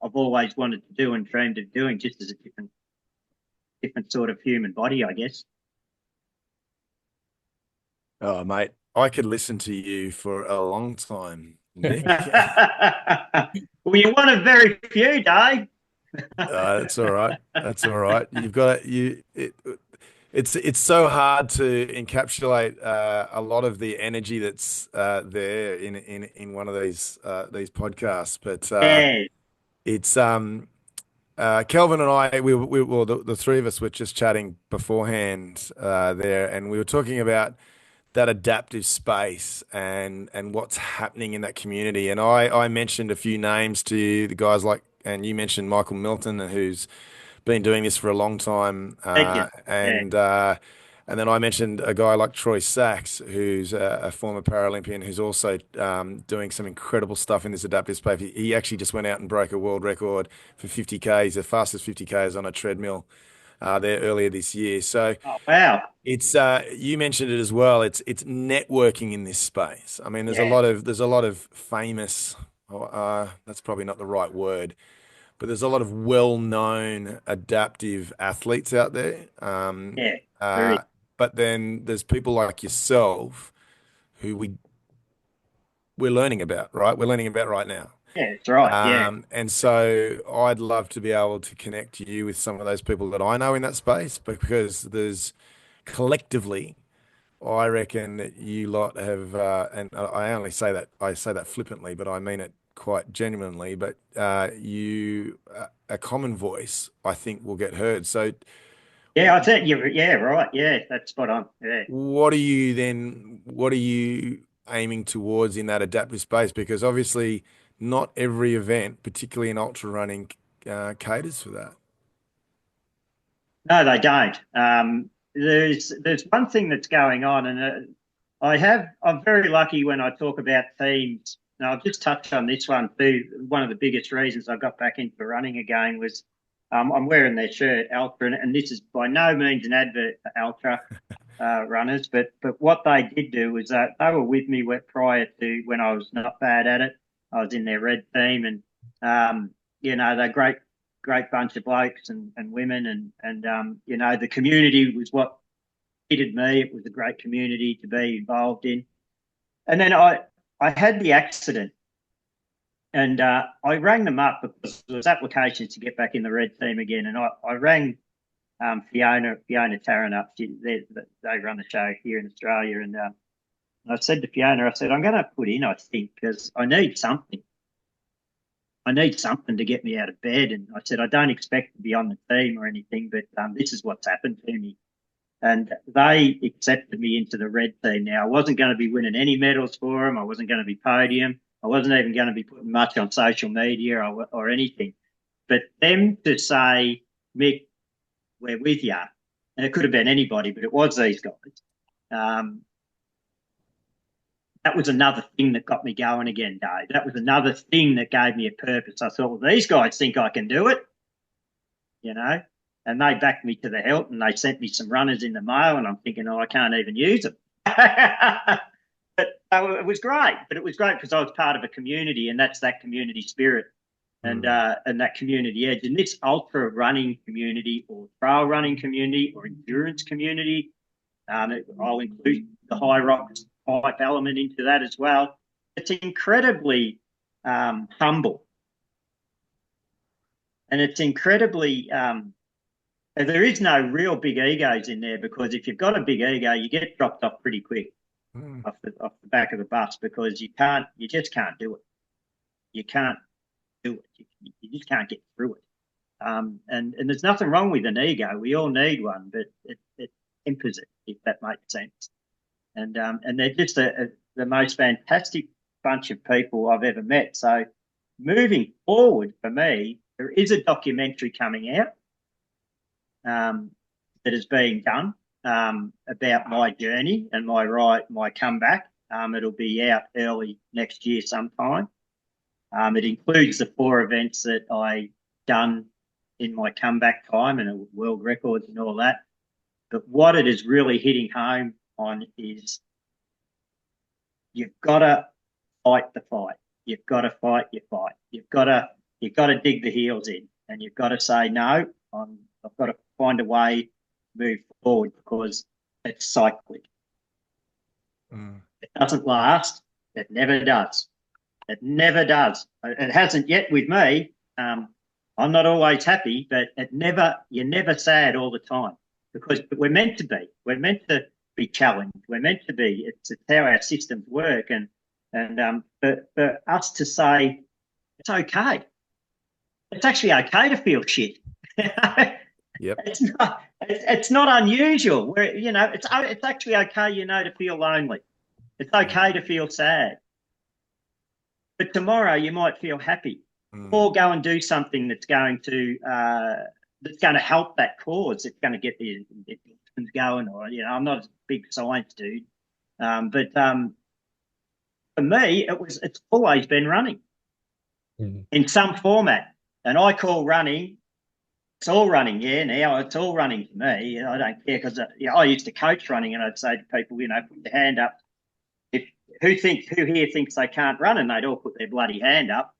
I've always wanted to do and dreamed of doing, just as a different sort of human body, I guess. Oh, mate, I could listen to you for a long time, Mick. Well, you're one of very few, Dave. That's all right. That's all right. You've got it's so hard to encapsulate a lot of the energy that's there in one of these podcasts, but Yeah. it's Kelvin and I, well, the three of us were just chatting beforehand there, and we were talking about that adaptive space and what's happening in that community. And I mentioned a few names to the guys like, and you mentioned Michael Milton, who's been doing this for a long time, Thank you. Yeah, and then I mentioned a guy like Troy Sachs, who's a former Paralympian, who's also doing some incredible stuff in this adaptive space. He actually just went out and broke a world record for 50Ks, the fastest 50Ks on a treadmill there earlier this year. So oh, wow. it's you mentioned it as well. It's networking in this space. I mean, Yeah, there's a lot of famous. That's probably not the right word, but there's a lot of well-known adaptive athletes out there. yeah, there is. Uh, but then there's people like yourself who we're learning about, right? We're learning about right now. Yeah, that's right. Yeah. And so I'd love to be able to connect you with some of those people that I know in that space, because there's collectively, I reckon that you lot have, and I only say that, I say that flippantly, but I mean it quite genuinely, but a common voice, I think, will get heard. So Yeah, I think you're, yeah, right. Yeah, that's spot on. Yeah. what are you aiming towards in that adaptive space? Because obviously not every event, particularly in ultra running, caters for that. No, they don't. There's one thing that's going on, and I'm very lucky when I talk about teams. And I'll just touch on this one too. One of the biggest reasons I got back into running again was I'm wearing their shirt, Ultra, and this is by no means an advert for Ultra runners, but what they did do was they were with me prior to when I was not bad at it. I was in their red team, and they're great bunch of blokes and women, and the community was what fitted me. It was a great community to be involved in. And then I had the accident, and I rang them up because there was applications to get back in the red team again, and I rang Fiona Tarrant up. They run the show here in Australia, and I said to Fiona, I said, I'm going to put in, I think, because I need something. I need something to get me out of bed. And I said, I don't expect to be on the team or anything, but this is what's happened to me. And they accepted me into the red team. Now, I wasn't going to be winning any medals for them. I wasn't going to be podium. I wasn't even going to be putting much on social media or anything. But them to say, Mick, we're with you, and it could have been anybody, but it was these guys. That was another thing that got me going again, Dave. That was another thing that gave me a purpose. I thought, well, these guys think I can do it, and they backed me to the hilt, and they sent me some runners in the mail, and I'm thinking, oh, I can't even use them. But it was great. But it was great because I was part of a community, and that's that community spirit and that community edge. And this ultra running community or trail running community or endurance community, I'll include the Hyrox type element into that as well. It's incredibly humble, and it's incredibly there is no real big egos in there, because if you've got a big ego, you get dropped off pretty quick off the back of the bus, because you just can't do it. You can't do it. You just can't get through it. And there's nothing wrong with an ego. We all need one, but it tempers it, if that makes sense. And they're just the most fantastic bunch of people I've ever met. So moving forward for me, there is a documentary coming out that is being done about my journey and my comeback. It'll be out early next year sometime. It includes the 4 events that I done in my comeback time and world records and all that. But what it is really hitting home on is you've got to fight the fight. You've got to fight your fight. You've got to dig the heels in, and you've got to say, no, I've got to find a way to move forward, because it's cyclic. It doesn't last. It never does. It never does. It hasn't yet with me. I'm not always happy, but you're never sad all the time, because we're meant to be. We're meant to be challenged. We're meant to be. It's how our systems work, and for us to say it's okay. it's actually okay to feel shit. Yep. It's not unusual. Where it's actually okay, to feel lonely. It's okay to feel sad. But tomorrow you might feel happy, or go and do something that's going to help that cause. It's going to get the endorphins going, or I'm not a big science dude, but for me, it's always been running in some format, and I call running. It's all running, now it's all running for me. I don't care because I used to coach running, and I'd say to people, put your hand up. Who here thinks they can't run, and they'd all put their bloody hand up.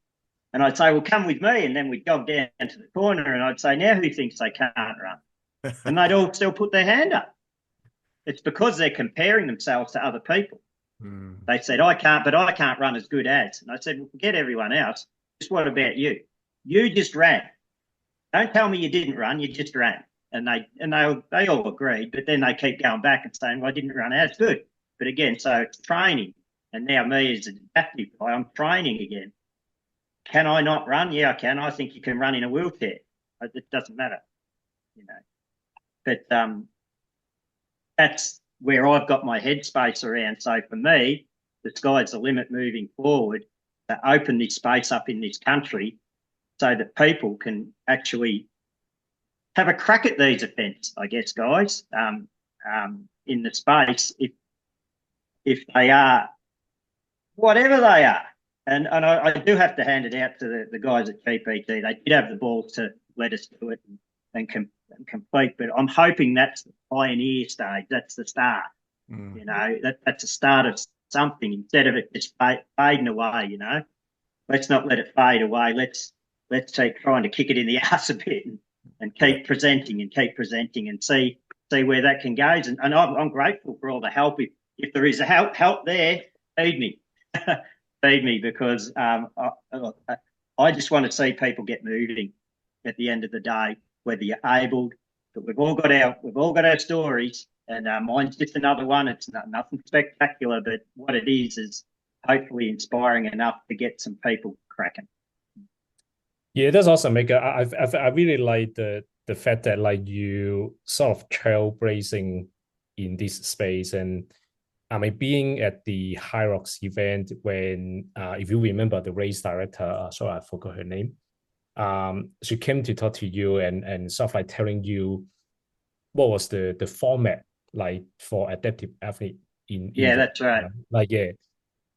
And I'd say, well, come with me. And then we'd jog down to the corner, and I'd say, now who thinks they can't run? And they'd all still put their hand up. It's because they're comparing themselves to other people. They said, I can't run as good as. And I said, well, forget everyone else. Just what about you? You just ran. Don't tell me you didn't run, you just ran. And they all agreed, but then they keep going back and saying, well, I didn't run as good. But again, so it's training. And now me as an adaptive guy, I'm training again. Can I not run? Yeah, I can. I think you can run in a wheelchair. It doesn't matter, But that's where I've got my headspace around. So for me, the sky's the limit moving forward to open this space up in this country so that people can actually have a crack at these events, I guess, guys, in the space if they are whatever they are. And I do have to hand it out to the guys at GPT. They did have the balls to let us do it and complete, but I'm hoping that's the pioneer stage. That's the start. That's the start of something instead of it just fading away. Let's not let it fade away. Let's keep trying to kick it in the ass a bit and keep presenting and see where that can go. And I'm grateful for all the help. If there is a help there, feed me. Feed me, because I just want to see people get moving at the end of the day, whether you're able. But we've all got our stories, and mine's just another one. It's nothing spectacular, but what it is hopefully inspiring enough to get some people cracking. Yeah, that's awesome, Mick. I really like the fact that you sort of trailblazing in this space. And I mean, being at the Hyrox event when, if you remember, the race director, sorry, I forgot her name. She came to talk to you and sort of telling you what was the format for adaptive athlete that's right.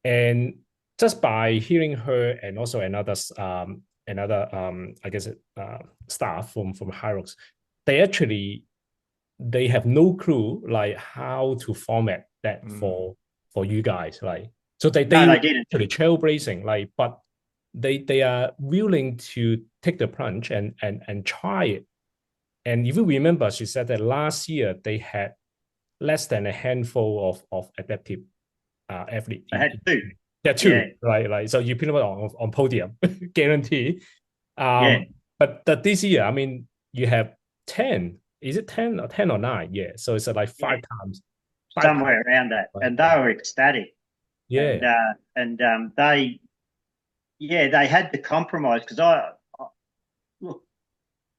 And just by hearing her and also another I guess staff from Hyrox, they have no clue how to format that for you guys. So they didn't actually trailblazing, but they are willing to take the plunge and try it. And if you remember, she said that last year they had less than a handful of adaptive athletes. They had two. Yeah, two, yeah. Right. So you put them on podium, guarantee. But this year, I mean, you have 10. Is it 10 or 9? Yeah. So it's like 5 times. Somewhere around that. And they were ecstatic. Yeah. And they had to compromise, because look,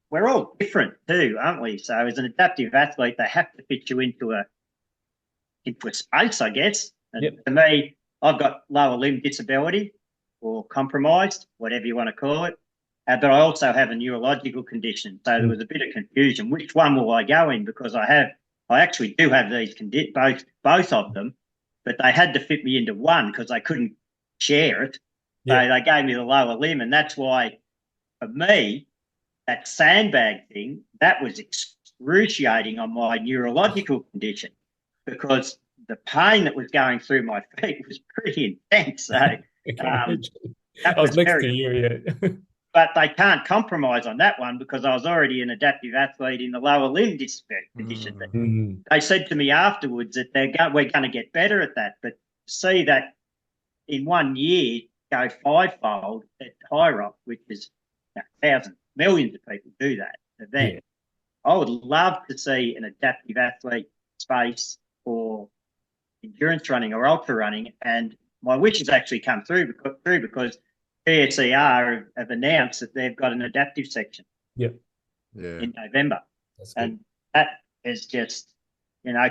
we're all different too, aren't we? So as an adaptive athlete, they have to fit you into a space, I guess. And for me, I've got lower limb disability or compromised, whatever you want to call it. But I also have a neurological condition. So there was a bit of confusion. Which one will I go in? Because I actually do have these both of them, but they had to fit me into one because they couldn't share it. So they gave me the lower limb. And that's why, for me, that sandbag thing, that was excruciating on my neurological condition, because the pain that was going through my feet was pretty intense. So that was next to you, But they can't compromise on that one, because I was already an adaptive athlete in the lower limb condition. They said to me afterwards that we're going to get better at that. But see that in 1 year go 5-fold at Hyrox, which is thousands, millions of people do that event. I would love to see an adaptive athlete space for endurance running or ultra running, and my wishes actually come through because PSER have announced that they've got an adaptive section Yep. Yeah. in November. That's good. And that is just,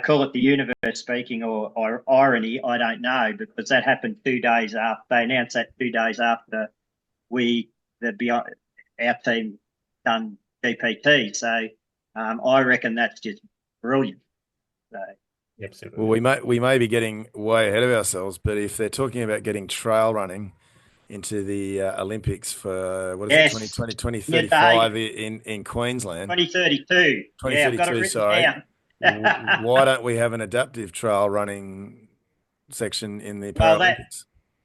call it the universe speaking or irony, I don't know, because that happened 2 days after. They announced that 2 days after our team done GPT. So I reckon that's just brilliant. So, Absolutely. Well, we may be getting way ahead of ourselves, but if they're talking about getting trail running into the Olympics for what is it, yes, 2020, yeah, 2035 in Queensland, 2032. Yeah, I've got it 2032, written sorry. down. Why don't we have an adaptive trail running section in the Well, Paralympics?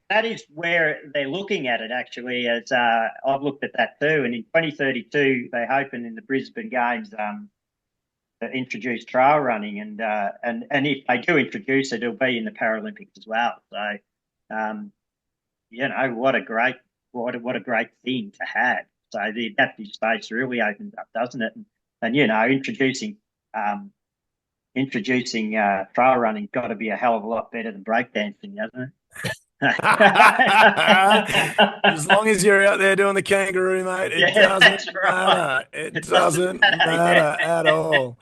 that is where they're looking at it actually. As I've looked at that too, and in 2032 they're hoping in the Brisbane Games to introduce trail running, and if they do introduce it, it'll be in the Paralympics as well. So, what a great thing to have. So the adaptive space really opens up, doesn't it? And introducing trail running got to be a hell of a lot better than breakdancing, doesn't it? As long as you're out there doing the kangaroo, mate, it doesn't matter. It doesn't matter at all.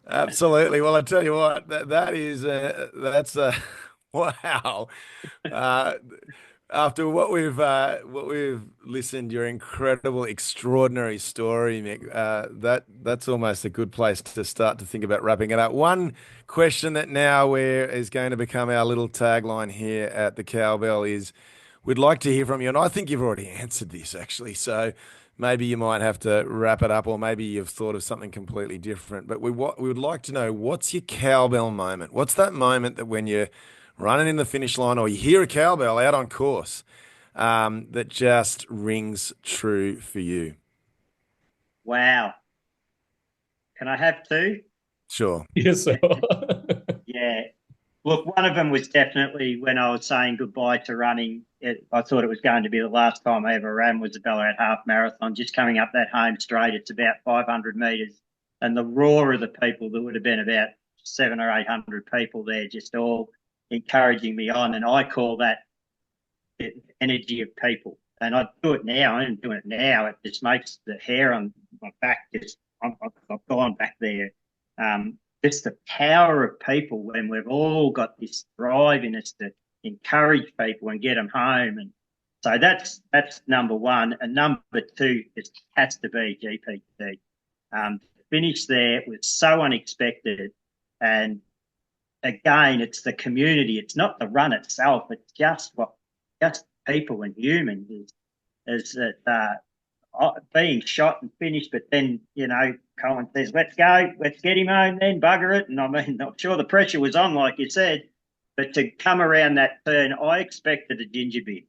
Absolutely. Well, I tell you what, that's wow. Uh, After what we've listened, your incredible, extraordinary story, Mick. That's almost a good place to start to think about wrapping it up. One question that now is going to become our little tagline here at the Cowbell is, we'd like to hear from you, and I think you've already answered this actually. So maybe you might have to wrap it up, or maybe you've thought of something completely different. But we would like to know, what's your cowbell moment? What's that moment that when you're running in the finish line, or you hear a cowbell out on course, that just rings true for you? Wow. Can I have two? Sure. Yes, sir. Yeah. Look, one of them was definitely when I was saying goodbye to running. I thought it was going to be the last time I ever ran, was the Ballarat Half Marathon. Just coming up that home straight, it's about 500 metres, and the roar of the people, there would have been about 700 or 800 people there, just all encouraging me on. And I call that the energy of people. And I do it now. I'm doing it now. It just makes the hair on my back I've gone back there. Just the power of people when we've all got this drive in us to encourage people and get them home. And so that's number one. And number two, it has to be GPT. The finish there was so unexpected. And again, it's the community. It's not the run itself. It's just people and humans is that being shot and finished. But then, Colin says, let's go, let's get him home then, bugger it. And I mean, I'm sure the pressure was on, like you said, but to come around that turn, I expected a ginger beer.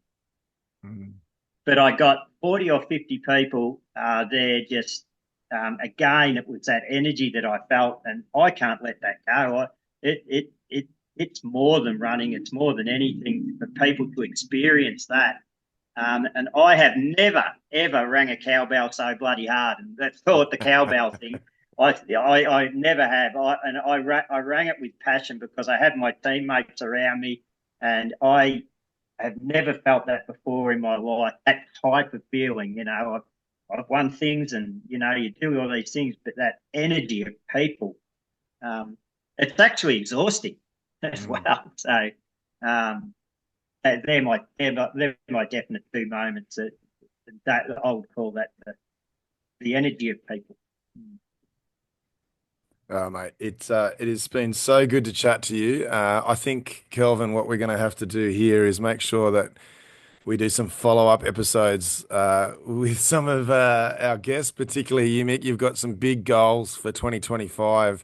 But I got 40 or 50 people there just, again, it was that energy that I felt, and I can't let that go. It's more than running. It's more than anything for people to experience that. And I have never, ever rang a cowbell so bloody hard. And that's called the cowbell thing. I never have. I rang it with passion because I had my teammates around me, and I have never felt that before in my life, that type of feeling. I've won things, and, you do all these things, but that energy of people, it's actually exhausting as well. So they're my definite two moments that I would call that the energy of people. Oh, mate, it has been so good to chat to you. I think, Kelvin, what we're going to have to do here is make sure that we do some follow-up episodes with some of our guests, particularly you, Mick. You've got some big goals for 2025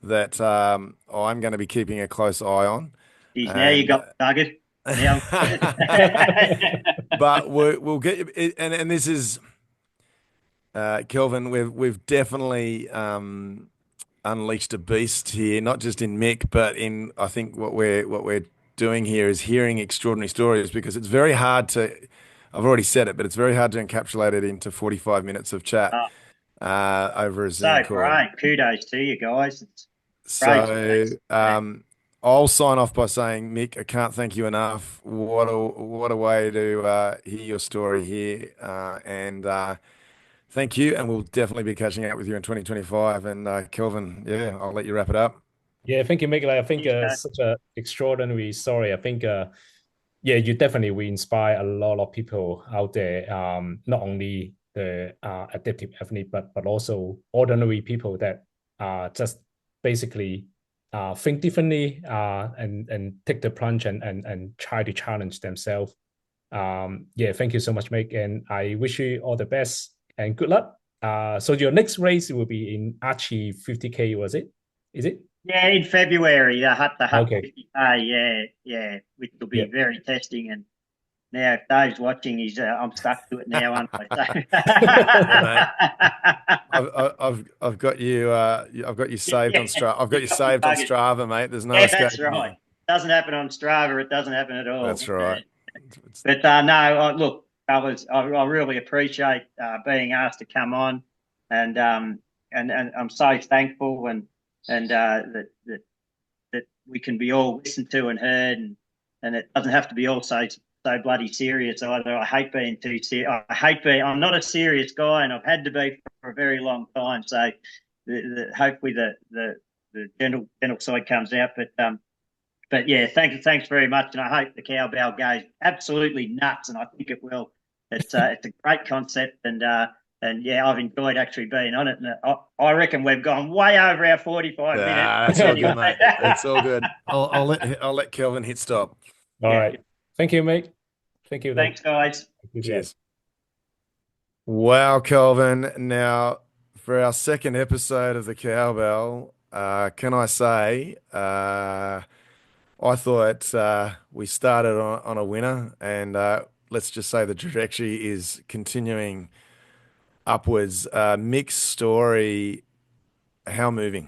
that I'm going to be keeping a close eye on. Now you got buggered. Now. But we'll get you, and this is Kelvin. We've definitely unleashed a beast here, not just in Mick, but in, I think what we're doing here is hearing extraordinary stories, because it's very hard to. I've already said it, but it's very hard to encapsulate it into 45 minutes of chat over a Zoom call. Great. Kudos to you guys. It's So I'll sign off by saying, Mick, I can't thank you enough. What a way to hear your story here, and thank you. And we'll definitely be catching up with you in 2025. And Kelvin, yeah, I'll let you wrap it up. Yeah, thank you, Mick. Like, I think Cheers, Dave. such a extraordinary story. I think yeah, you definitely will inspire a lot of people out there. Not only the adaptive athlete, but also ordinary people that just basically think differently and take the plunge and try to challenge themselves. Yeah, thank you so much, Mick, and I wish you all the best and good luck. So your next race will be in Archie 50K, was it? Is it? Yeah, in February, the Hut Okay. 50K, yeah, which will Yeah. be very testing. And now, if Dave's watching, I'm stuck to it now, aren't Yeah, I? I've got you. I've got you saved on Yeah, Strava. I've got you you got me saved on bugged. Strava, mate. There's no Yeah, that's escaping right. you. Doesn't happen on Strava. It doesn't happen at That's all. right. But no, look, I really appreciate being asked to come on, and and I'm so thankful and that we can be all listened to and heard, and it doesn't have to be all so bloody serious either. I hate being too serious. I hate being. I'm not a serious guy, and I've had to be for a very long time. So hopefully the gentle side comes out, but yeah, thanks very much, and I hope the Cowbell goes absolutely nuts, and I think it will. It's a great concept, and yeah, I've enjoyed actually being on it, and I reckon we've gone way over our 45 minutes. That's all good, Anyway, mate. It's all good. I'll let Kelvin hit stop. All yeah, right. Thank you, mate. Thank you, Dave. thanks, guys. Appreciate it. Cheers. Wow, Kelvin. Now, for our second episode of the Cowbell, can I say, I thought we started on a winner, and let's just say the trajectory is continuing upwards. Mick's story, how moving,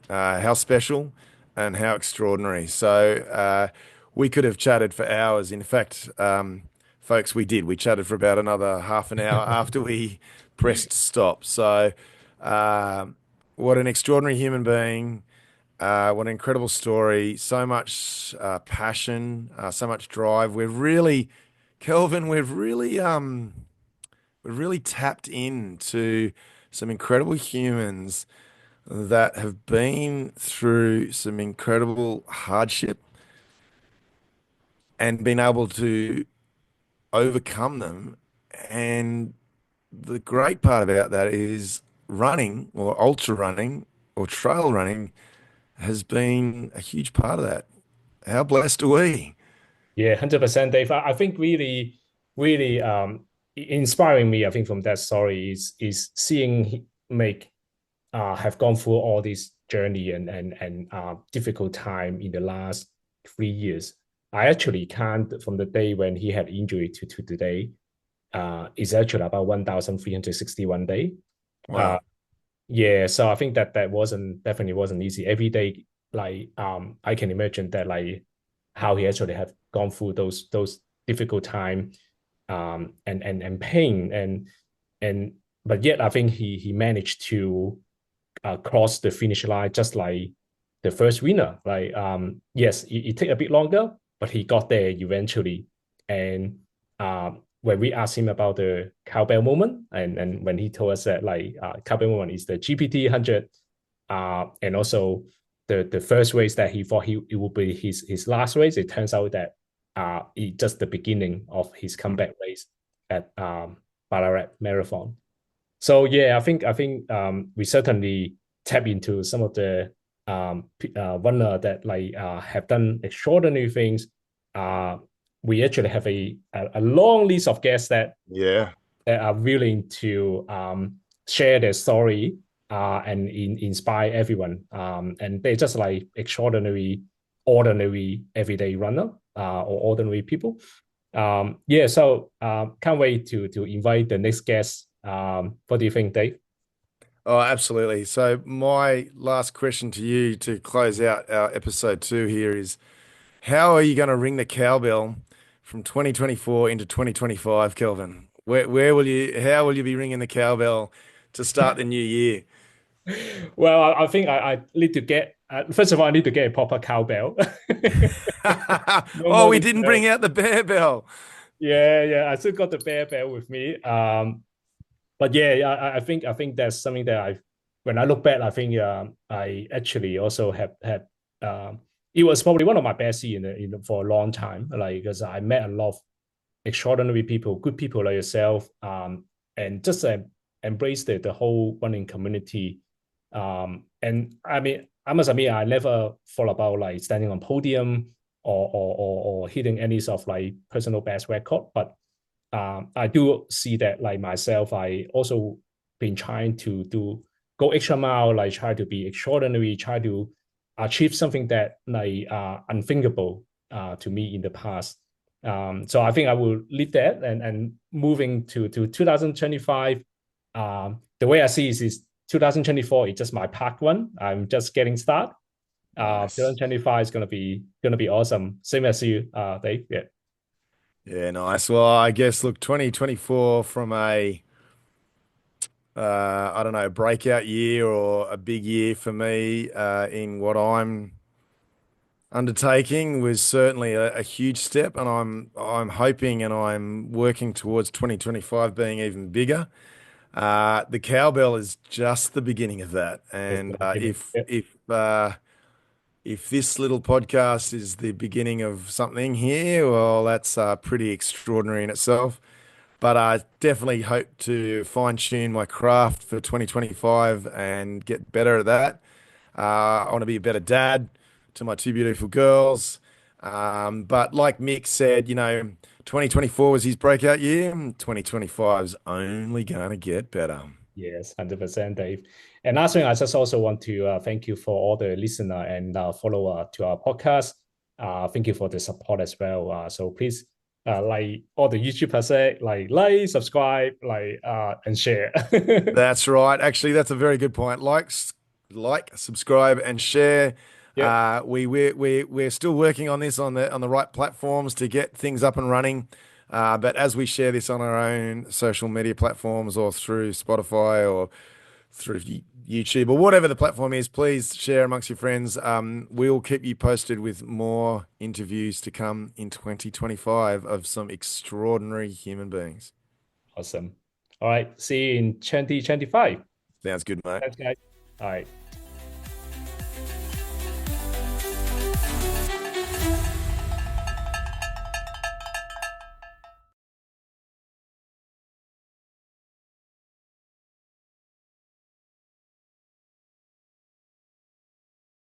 how special, and how extraordinary. So we could have chatted for hours. In fact, folks, we did. We chatted for about another half an hour after we pressed stop. So what an extraordinary human being. What an incredible story. So much passion, so much drive. Kelvin, we've really tapped into some incredible humans that have been through some incredible hardship and been able to overcome them. And the great part about that is running or ultra running or trail running has been a huge part of that. How blessed are we? Yeah, 100%, Dave. I think really inspiring me, I think, from that story is seeing Make have gone through all this journey and difficult time in the last 3 years. I actually can't from the day when he had injury to today. Is actually about 1,361 day. Uh, Wow. yeah, so I think that wasn't definitely wasn't easy. Every day, like I can imagine that like how he actually have gone through those difficult time, and pain and but yet I think he managed to cross the finish line just like the first winner. Like yes, it took a bit longer, but he got there eventually. And when we asked him about the cowbell moment, and when he told us that like cowbell moment is the GPT 100, and also the first race that he thought it would be his last race, it turns out that it just the beginning of his comeback race at Ballarat Marathon. So yeah, I think we certainly tap into some of the runner that like have done extraordinary things. Uh, we actually have a long list of guests Yeah. that are willing to share their story and inspire everyone. And they're just like extraordinary, ordinary everyday runner or ordinary people. Yeah, so can't wait to invite the next guest. What do you think, Dave? Oh, absolutely. So my last question to you to close out our episode 2 here is how are you going to ring the cowbell from 2024 into 2025, Kelvin? How will you be ringing the cowbell to start the new year? Well, I think I need to get First of all, I need to get a proper cowbell. No Oh, more we than didn't bell. bring out the bear bell. Yeah. I still got the bear bell with me. But yeah, I think that's something that when I look back, I think I actually also have had. It was probably one of my best years for a long time, like because I met a lot of extraordinary people, good people like yourself, and just embrace the whole running community. And I mean, I must admit, I never thought about like standing on podium or hitting any sort of like personal best record, but I do see that like myself, I also been trying to do go extra mile, like try to be extraordinary, try to achieve something that like unthinkable to me in the past. So I think I will leave that and moving to 2025. The way I see is 2024 is just my part one. I'm just getting started. Nice. 2025 is gonna be awesome. Same as you, Dave. Yeah. Yeah, nice. Well, I guess look, 2024 from I don't know, breakout year or a big year for me in what I'm undertaking was certainly a huge step, and I'm hoping and I'm working towards 2025 being even bigger. The cowbell is just the beginning of that, That's and the beginning. Yeah. if this little podcast is the beginning of something here, well, that's pretty extraordinary in itself. But I definitely hope to fine tune my craft for 2025 and get better at that. I want to be a better dad to my two beautiful girls. But like Mick said, 2024 was his breakout year. 2025 is only going to get better. Yes, 100%, Dave. And last thing, I just also want to thank you for all the listener and follower to our podcast. Thank you for the support as well. So please, like all the YouTubers say, like, subscribe, and share. That's right. Actually, that's a very good point. Like, subscribe, and share. Yeah, We're still working on this on the right platforms to get things up and running. But as we share this on our own social media platforms or through Spotify or through YouTube or whatever the platform is, please share amongst your friends. We'll keep you posted with more interviews to come in 2025 of some extraordinary human beings. awesome. All right, see you in 2025. Sounds good, mate. Thanks, guys. All right.